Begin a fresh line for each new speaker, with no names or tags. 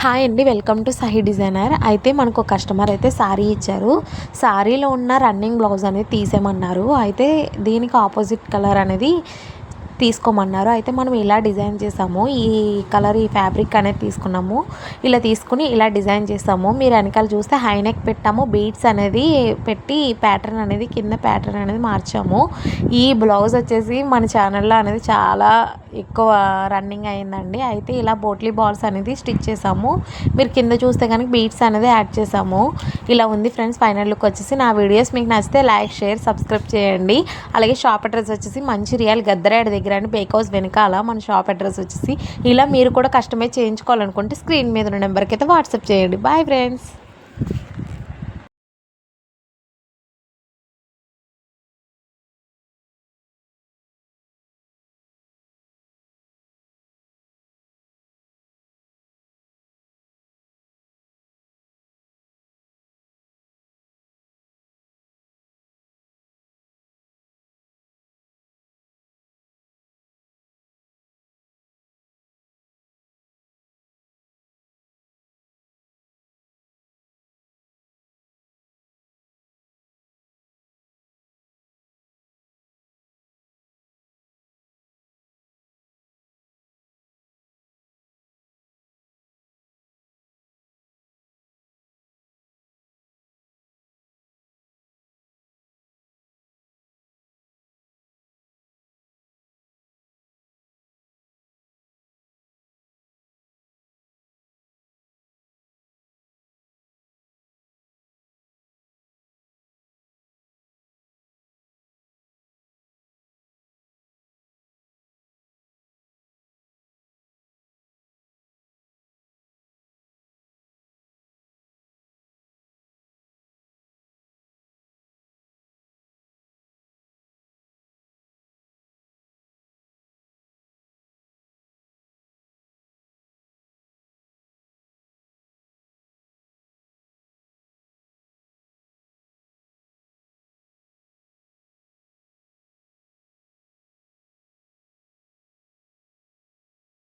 Hi అండి, welcome to Sahih designer. అయితే మనకు ఒక కస్టమర్ అయితే శారీ ఇచ్చారు. శారీలో ఉన్న రన్నింగ్ బ్లౌజ్ అనేది తీసేయమన్నారు. అయితే దీనికి ఆపోజిట్ కలర్ అనేది తీసుకోమన్నారు. అయితే మనం ఇలా డిజైన్ చేసాము. ఈ కలర్, ఈ ఫ్యాబ్రిక్ అనేది తీసుకున్నాము. ఇలా తీసుకుని ఇలా డిజైన్ చేసాము. మీరు వెనకాల చూస్తే హై నెక్ పెట్టాము. బీడ్స్ అనేది పెట్టి ప్యాటర్న్ అనేది కింద ప్యాటర్న్ అనేది మార్చాము. ఈ బ్లౌజ్ వచ్చేసి మన ఛానల్లో అనేది చాలా ఎక్కువ రన్నింగ్ అయిందండి. అయితే ఇలా పోట్లీ బాల్స్ అనేది స్టిచ్ చేసాము. మీరు కింద చూస్తే కనుక బీడ్స్ అనేది యాడ్ చేసాము. ఇలా ఉంది ఫ్రెండ్స్ ఫైనల్ లుక్ వచ్చేసి. నా వీడియోస్ మీకు నచ్చితే లైక్, షేర్, సబ్స్క్రైబ్ చేయండి. అలాగే షాప్ అడ్రస్ వచ్చేసి మంచిర్యాల గద్దరాడ్ దగ్గర అండి, బేక్ హౌస్ వెనకాల మన షాప్ అడ్రస్ వచ్చేసి. ఇలా మీరు కూడా కస్టమైజ్ చేయించుకోవాలనుకుంటే స్క్రీన్ మీద ఉన్న నెంబర్కి అయితే వాట్సాప్ చేయండి. Bye friends.